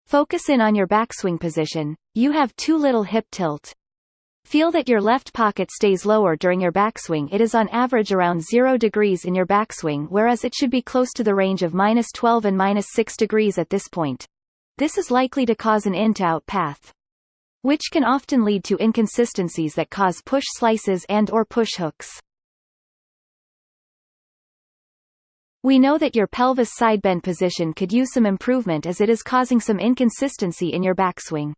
Focus in on your backswing position. You have too little hip tilt. Feel that your left pocket stays lower during your backswing. It is on average around 0 degrees in your backswing, whereas it should be close to the range of -12 and -6 degrees at this point. This is likely to cause an in-to-out path, which can often lead to inconsistencies that cause push slices and/or push hooks. We know that your pelvis side bend position could use some improvement as it is causing some inconsistency in your backswing.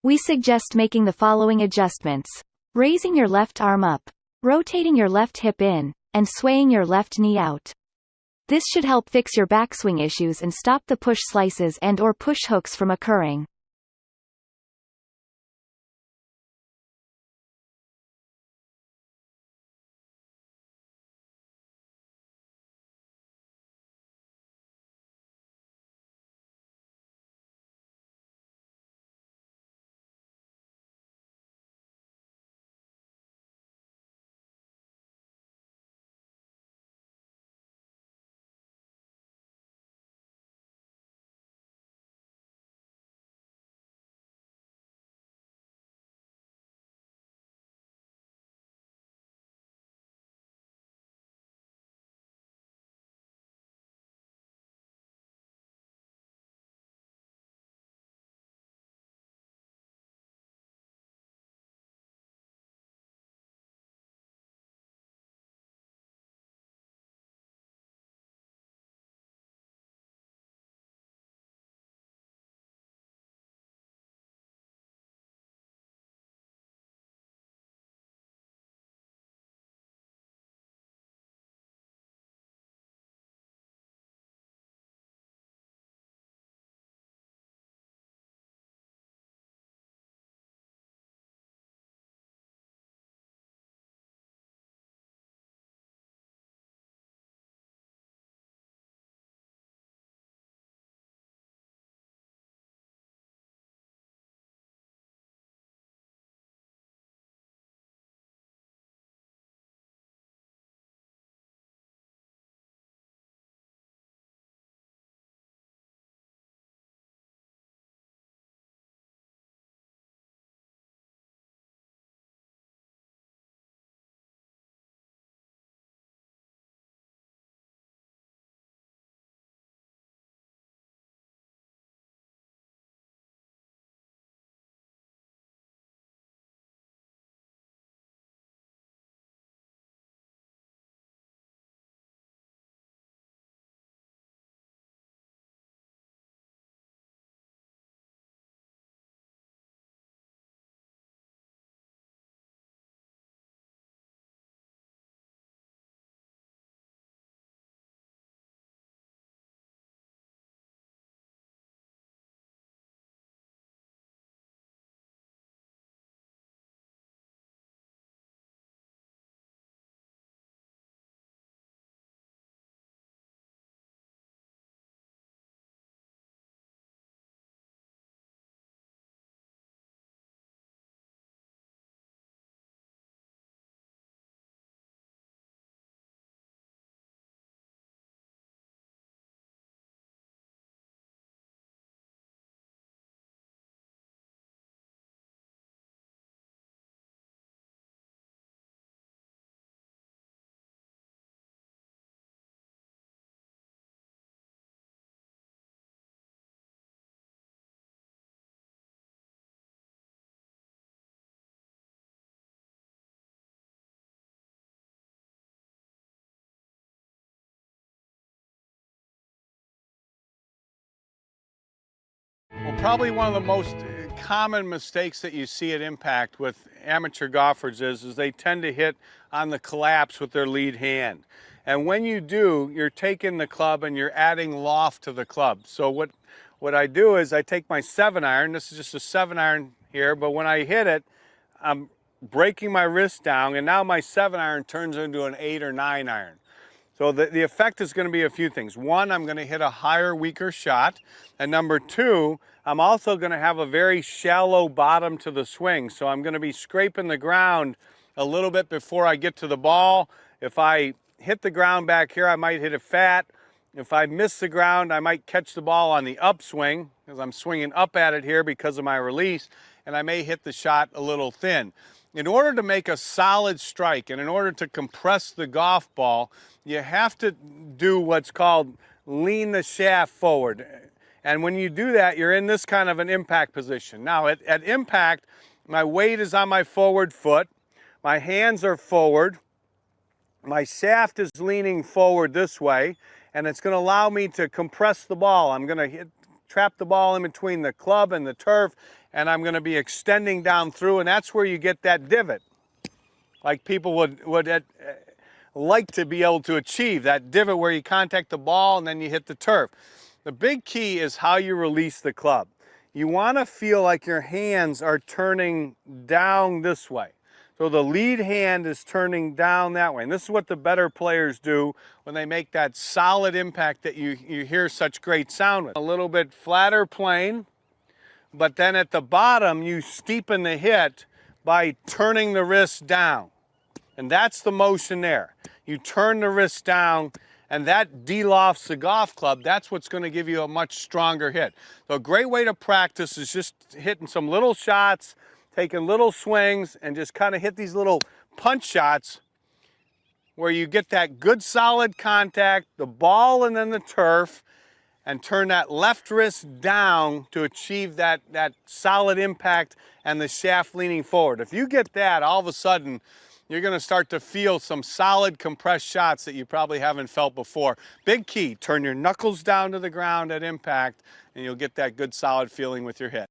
We suggest making the following adjustments: raising your left arm up, rotating your left hip in, and swaying your left knee out. This should help fix your backswing issues and stop the push slices and/or push hooks from occurring. Well, probably one of the most common mistakes that you see at impact with amateur golfers is they tend to hit on the collapse with their lead hand. And when you do, you're taking the club and you're adding loft to the club. So what I do is I take my 7-iron, this is just a 7-iron here, but when I hit it, I'm breaking my wrist down, and now my 7-iron turns into an 8 or 9-iron. So the effect is going to be a few things. One, I'm going to hit a higher, weaker shot. And number two, I'm also going to have a very shallow bottom to the swing. So I'm going to be scraping the ground a little bit before I get to the ball. If I hit the ground back here, I might hit it fat. If I miss the ground, I might catch the ball on the upswing. because I'm swinging up at it here because of my release, and I may hit the shot a little thin. In order to make a solid strike and in order to compress the golf ball, you have to do what's called lean the shaft forward. And when you do that, you're in this kind of an impact position. Now, at impact, my weight is on my forward foot, my hands are forward, my shaft is leaning forward this way, and it's going to allow me to compress the ball. I'm going to trap the ball in between the club and the turf, and I'm going to be extending down through, and that's where you get that divot. Like people would like to be able to achieve, that divot where you contact the ball and then you hit the turf. The big key is how you release the club. You want to feel like your hands are turning down this way. So the lead hand is turning down that way. And this is what the better players do when they make that solid impact that you hear such great sound with. A little bit flatter plane, but then at the bottom you steepen the hit by turning the wrist down. And that's the motion there. You turn the wrist down, and that de-lofts the golf club. That's what's going to give you a much stronger hit. So a great way to practice is just hitting some little shots, taking little swings, and just kind of hit these little punch shots where you get that good solid contact, the ball and then the turf, and turn that left wrist down to achieve that solid impact and the shaft leaning forward. If you get that, all of a sudden, you're going to start to feel some solid compressed shots that you probably haven't felt before. Big key, turn your knuckles down to the ground at impact, and you'll get that good solid feeling with your hit.